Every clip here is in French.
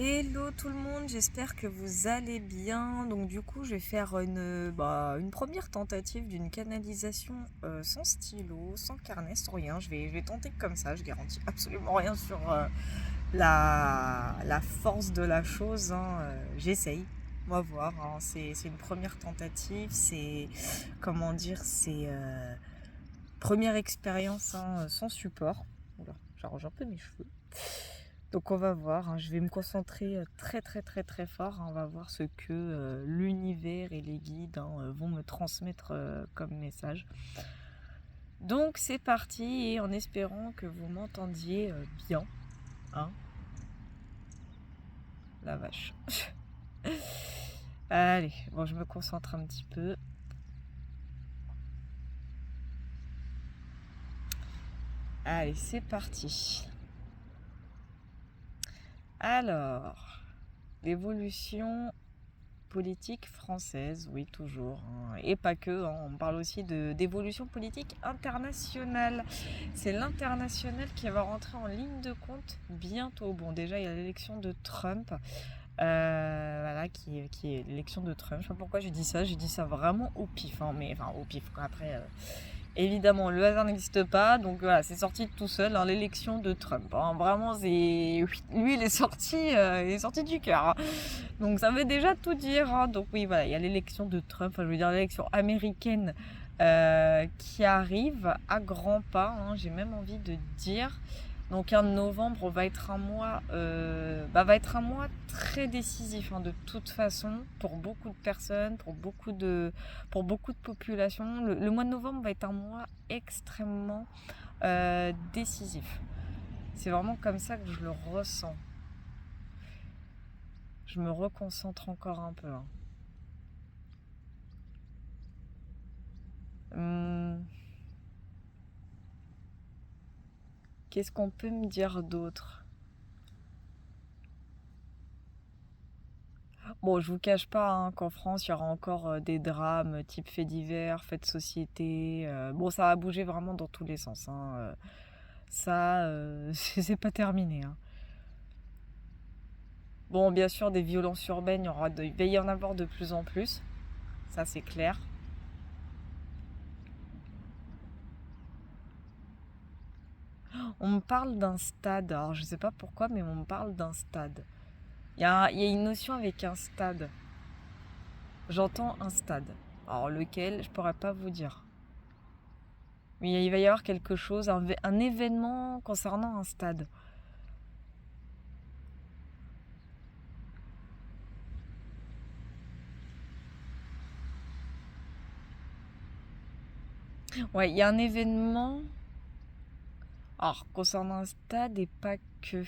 Hello tout le monde, j'espère que vous allez bien. Donc du coup, je vais faire une première tentative d'une canalisation sans stylo, sans carnet, sans rien. Je vais tenter comme ça, je garantis absolument rien sur la force de la chose, hein. J'essaye, on va voir, hein. C'est une première tentative, c'est première expérience, hein, sans support. Oula, j'arrange un peu mes cheveux. Donc on va voir, hein, je vais me concentrer très très très très fort, hein. On va voir ce que l'univers et les guides, hein, vont me transmettre comme message. Donc c'est parti, et en espérant que vous m'entendiez bien, hein. La vache. Allez, bon, je me concentre un petit peu. Allez, c'est parti. Alors, l'évolution politique française, oui, toujours, hein. Et pas que, hein, on parle aussi d'évolution politique internationale. C'est l'international qui va rentrer en ligne de compte bientôt. Bon, déjà, il y a l'élection de Trump. Voilà, qui est l'élection de Trump. Je sais pas pourquoi j'ai dit ça vraiment au pif, hein, mais enfin au pif, quoi. Après, évidemment, le hasard n'existe pas, donc voilà, c'est sorti de tout seul, hein, l'élection de Trump, hein. Vraiment, lui, il est sorti du cœur, hein. Donc ça veut déjà tout dire, hein. Donc oui, voilà, il y a l'élection de Trump, enfin, je veux dire l'élection américaine qui arrive à grands pas, hein, j'ai même envie de dire. Donc 1 novembre va être un mois très décisif, hein, de toute façon, pour beaucoup de personnes, pour beaucoup de populations. Le mois de novembre va être un mois extrêmement décisif. C'est vraiment comme ça que je le ressens. Je me reconcentre encore un peu, hein. Hum, Qu'est-ce qu'on peut me dire d'autre? Bon, je vous cache pas, hein, qu'en France, il y aura encore des drames type faits divers, faits de société. Bon, ça va bouger vraiment dans tous les sens, hein. Ça, c'est pas terminé, hein. Bon, bien sûr, des violences urbaines, il va y en avoir de plus en plus. Ça, c'est clair. On me parle d'un stade. Alors, je sais pas pourquoi, mais on me parle d'un stade. Il y a une notion avec un stade. J'entends un stade. Alors, lequel, je pourrais pas vous dire. Mais il va y avoir quelque chose, un événement concernant un stade. Ouais, il y a un événement. Alors, concernant un stade et pas que.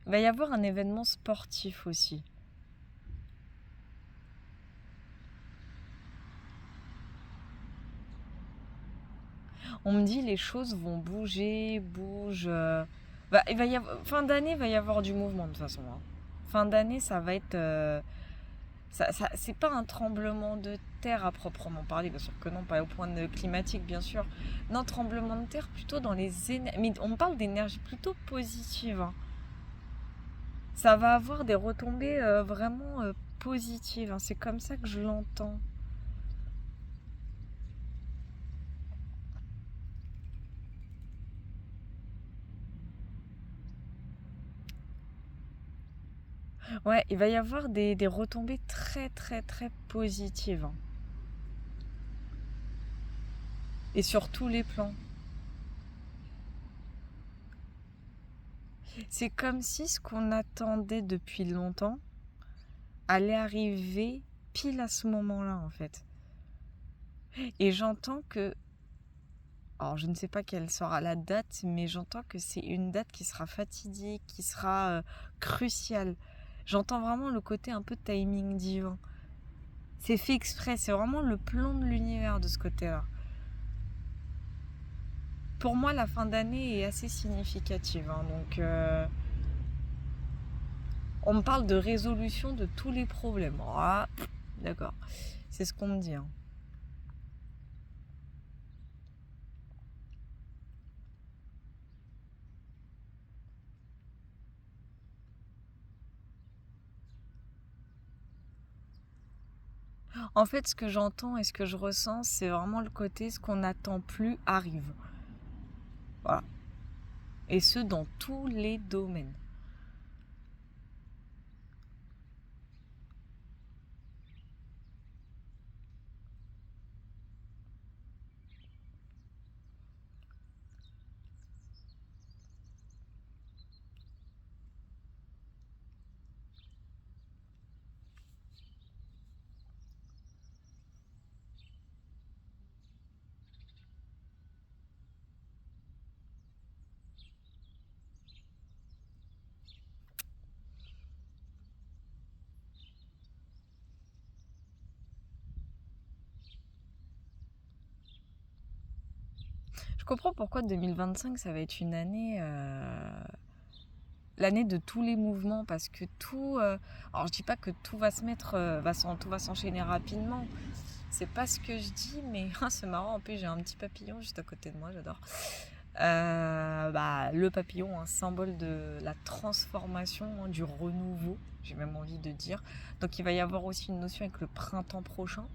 Il va y avoir un événement sportif aussi. On me dit les choses vont bouger, bougent. Fin d'année, il va y avoir du mouvement de toute façon, hein. Fin d'année, ça va être. C'est pas un tremblement de terre à proprement parler, bien sûr que non, pas au point de climatique, bien sûr. Non, tremblement de terre plutôt dans les énergies. Mais on parle d'énergie plutôt positive, hein. Ça va avoir des retombées vraiment positives, hein. C'est comme ça que je l'entends. Ouais, il va y avoir des retombées très très très positives, hein. Et sur tous les plans. C'est comme si ce qu'on attendait depuis longtemps allait arriver pile à ce moment-là, en fait. Et j'entends que, alors je ne sais pas quelle sera la date, mais j'entends que c'est une date qui sera fatidique, qui sera cruciale. J'entends vraiment le côté un peu timing divin. C'est fait exprès, c'est vraiment le plan de l'univers de ce côté-là. Pour moi, la fin d'année est assez significative, hein, donc on me parle de résolution de tous les problèmes. Ah, d'accord, c'est ce qu'on me dit, hein. En fait, ce que j'entends et ce que je ressens, c'est vraiment le côté ce qu'on n'attend plus arrive. Voilà. Et ce, dans tous les domaines. Je comprends pourquoi 2025, ça va être une année, l'année de tous les mouvements, parce que tout, alors je dis pas que tout va se mettre, tout va s'enchaîner rapidement. C'est pas ce que je dis, mais c'est marrant. En plus, j'ai un petit papillon juste à côté de moi, j'adore. Le papillon, un symbole de la transformation, hein, du renouveau, j'ai même envie de dire. Donc il va y avoir aussi une notion avec le printemps prochain.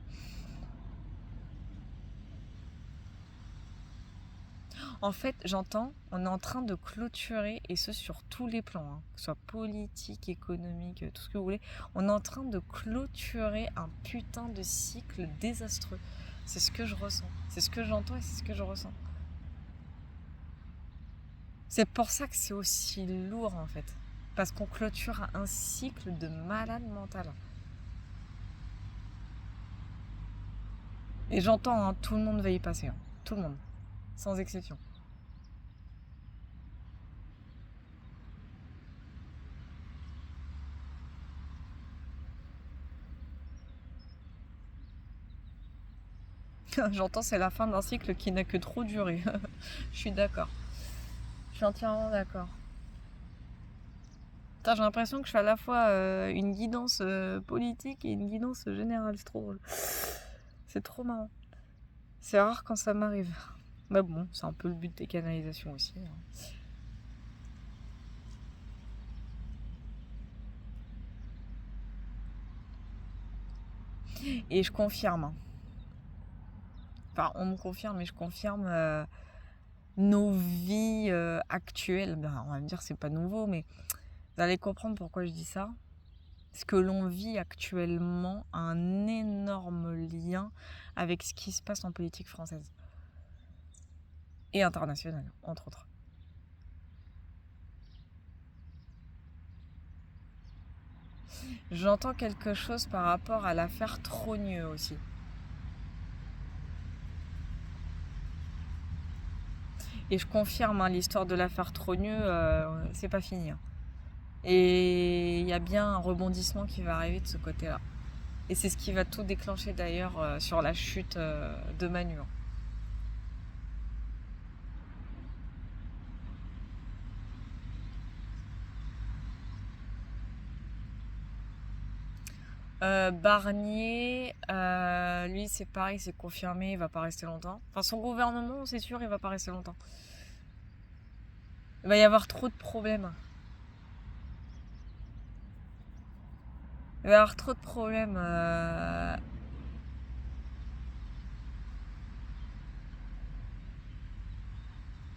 En fait, j'entends, on est en train de clôturer, et ce sur tous les plans, hein, que ce soit politique, économique, tout ce que vous voulez. On est en train de clôturer un putain de cycle désastreux. C'est ce que je ressens. C'est ce que j'entends et c'est ce que je ressens. C'est pour ça que c'est aussi lourd en fait. Parce qu'on clôture un cycle de malade mental. Et j'entends, hein, tout le monde va y passer. Hein. Tout le monde. Sans exception. J'entends, c'est la fin d'un cycle qui n'a que trop duré. Je suis d'accord. Je suis entièrement d'accord. Putain, j'ai l'impression que je fais à la fois une guidance politique et une guidance générale. C'est trop drôle. C'est trop marrant. C'est rare quand ça m'arrive. Mais bon, c'est un peu le but des canalisations aussi. Hein. Et je confirme. Hein. Enfin, on me confirme, mais je confirme nos vies actuelles. Ben, on va me dire c'est pas nouveau, mais vous allez comprendre pourquoi je dis ça. Ce que l'on vit actuellement a un énorme lien avec ce qui se passe en politique française. Et internationale, entre autres. J'entends quelque chose par rapport à l'affaire Trogneux aussi. Et je confirme, hein, l'histoire de l'affaire Trogneux, c'est pas fini. Hein. Et il y a bien un rebondissement qui va arriver de ce côté-là. Et c'est ce qui va tout déclencher d'ailleurs sur la chute de Manu. Hein. Barnier, lui c'est pareil, c'est confirmé, il va pas rester longtemps. Enfin son gouvernement, c'est sûr, il va pas rester longtemps. Il va y avoir trop de problèmes. Il va y avoir trop de problèmes.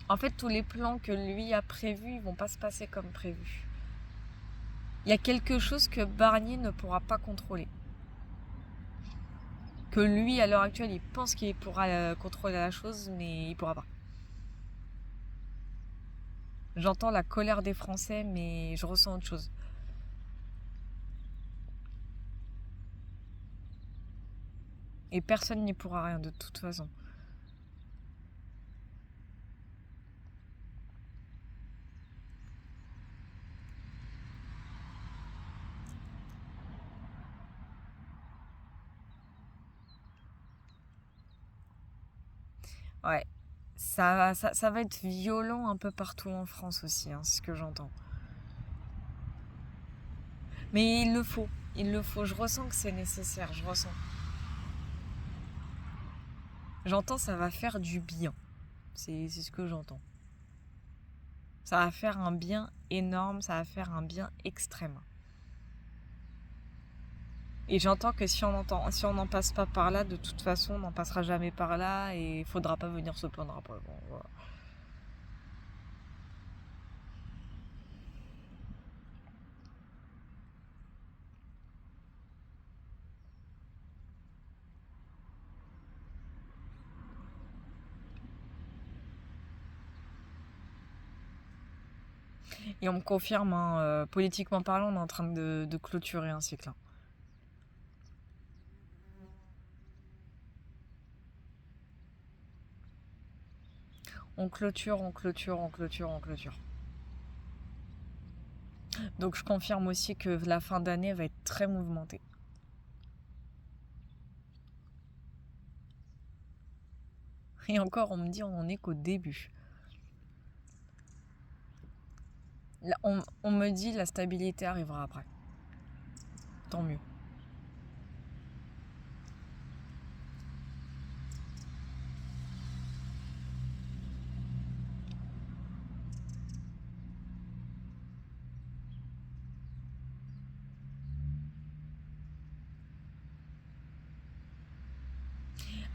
En fait, tous les plans que lui a prévus, ils vont pas se passer comme prévu. Il y a quelque chose que Barnier ne pourra pas contrôler. Que lui, à l'heure actuelle, il pense qu'il pourra contrôler la chose, mais il pourra pas. J'entends la colère des Français, mais je ressens autre chose. Et personne n'y pourra rien de toute façon. Ouais. Ça va être violent un peu partout en France aussi, hein, c'est ce que j'entends. Mais il le faut. Il le faut. Je ressens que c'est nécessaire. Je ressens. J'entends, ça va faire du bien. C'est ce que j'entends. Ça va faire un bien énorme. Ça va faire un bien extrême. Et j'entends que si on n'en passe pas par là, de toute façon, on n'en passera jamais par là et il faudra pas venir se plaindre après. Bon, voilà. Et on me confirme, hein, politiquement parlant, on est en train de clôturer un cycle, hein. On clôture, on clôture, on clôture, on clôture. Donc je confirme aussi que la fin d'année va être très mouvementée. Et encore, on me dit on en est qu'au début. Là, on me dit la stabilité arrivera après. Tant mieux.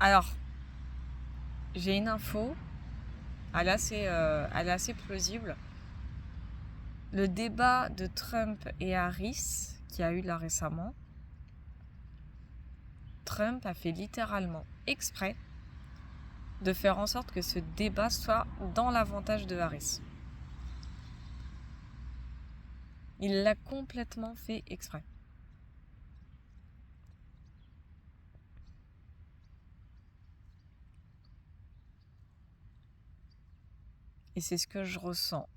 Alors, j'ai une info, elle est assez plausible. Le débat de Trump et Harris, qui a eu là récemment, Trump a fait littéralement exprès de faire en sorte que ce débat soit dans l'avantage de Harris. Il l'a complètement fait exprès. Et c'est ce que je ressens.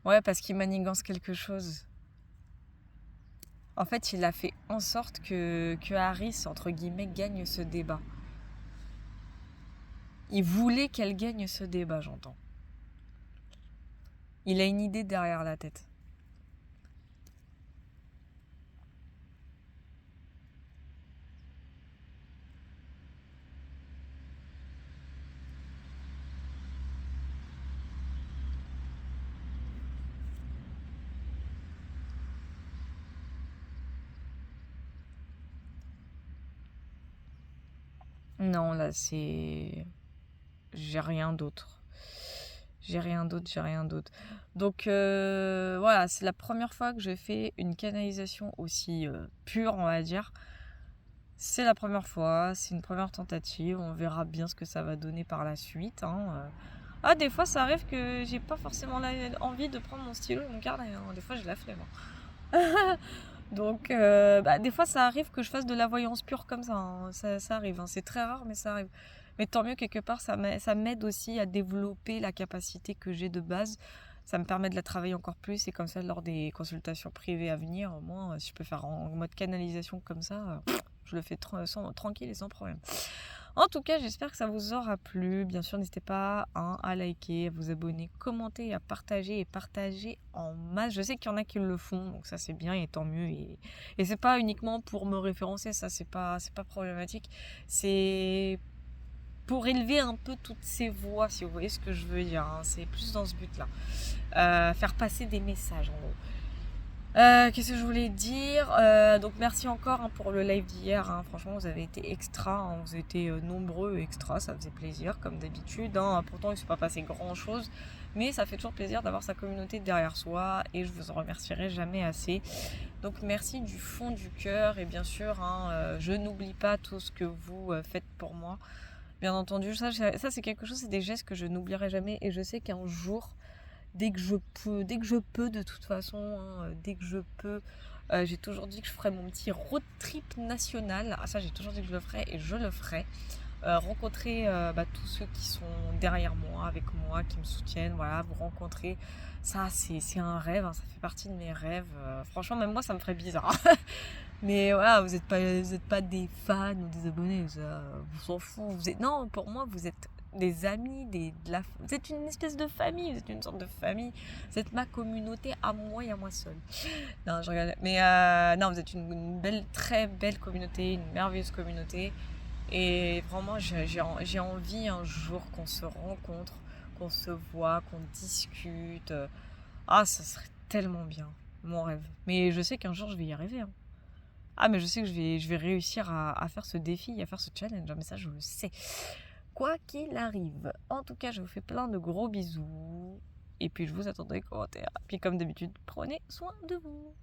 Ouais, parce qu'il manigance quelque chose. En fait, il a fait en sorte que Harris, entre guillemets, gagne ce débat. Il voulait qu'elle gagne ce débat, j'entends. Il a une idée derrière la tête. Non, là, c'est... J'ai rien d'autre. J'ai rien d'autre, j'ai rien d'autre. Donc voilà, c'est la première fois que je fais une canalisation aussi pure, on va dire. C'est la première fois, c'est une première tentative. On verra bien ce que ça va donner par la suite, hein. Ah, des fois, ça arrive que j'ai pas forcément envie de prendre mon stylo et mon carnet, hein. Des fois, j'ai la flemme, hein. Donc, des fois, ça arrive que je fasse de la voyance pure comme ça, hein. Ça arrive, hein. C'est très rare, mais ça arrive. Mais tant mieux, quelque part, ça m'aide aussi à développer la capacité que j'ai de base. Ça me permet de la travailler encore plus. Et comme ça, lors des consultations privées à venir, au moins, si je peux faire en mode canalisation comme ça, je le fais tranquille et sans problème. En tout cas, j'espère que ça vous aura plu. Bien sûr, n'hésitez pas à liker, à vous abonner, commenter, à partager et partager en masse. Je sais qu'il y en a qui le font, donc ça c'est bien et tant mieux. Et c'est pas uniquement pour me référencer, ça c'est pas problématique. C'est pour élever un peu toutes ces voix, si vous voyez ce que je veux dire, hein. C'est plus dans ce but-là. Faire passer des messages en gros. Qu'est-ce que je voulais dire, donc merci encore, hein, pour le live d'hier, hein. Franchement vous avez été extra, hein. Vous avez été nombreux extra, ça faisait plaisir comme d'habitude, hein. Pourtant il ne s'est pas passé grand chose, mais ça fait toujours plaisir d'avoir sa communauté derrière soi et je vous en remercierai jamais assez. Donc merci du fond du cœur et bien sûr, hein, je n'oublie pas tout ce que vous faites pour moi. Bien entendu, ça c'est quelque chose, c'est des gestes que je n'oublierai jamais et je sais qu'un jour, dès que je peux de toute façon, hein, dès que je peux, j'ai toujours dit que je ferais mon petit road trip national. Ah, ça j'ai toujours dit que je le ferais et je le ferai. Rencontrer tous ceux qui sont derrière moi, avec moi, qui me soutiennent, voilà, vous rencontrer, ça c'est un rêve, hein, ça fait partie de mes rêves. Franchement, même moi ça me ferait bizarre. Mais voilà, vous êtes pas des fans ou des abonnés, ça, vous s'en fout. Non, pour moi, vous êtes des amis, vous êtes une espèce de famille, vous êtes une sorte de famille. Vous êtes ma communauté à moi et à moi seule. Non, je regarde. Mais non, vous êtes une belle, très belle communauté, une merveilleuse communauté. Et vraiment, j'ai envie un jour qu'on se rencontre, qu'on se voit, qu'on discute. Ah, ça serait tellement bien, mon rêve. Mais je sais qu'un jour, je vais y arriver, hein. Ah, mais je sais que je vais réussir à faire ce défi, à faire ce challenge, hein, mais ça, je le sais. Quoi qu'il arrive. En tout cas, je vous fais plein de gros bisous. Et puis, je vous attends dans les commentaires. Puis, comme d'habitude, prenez soin de vous.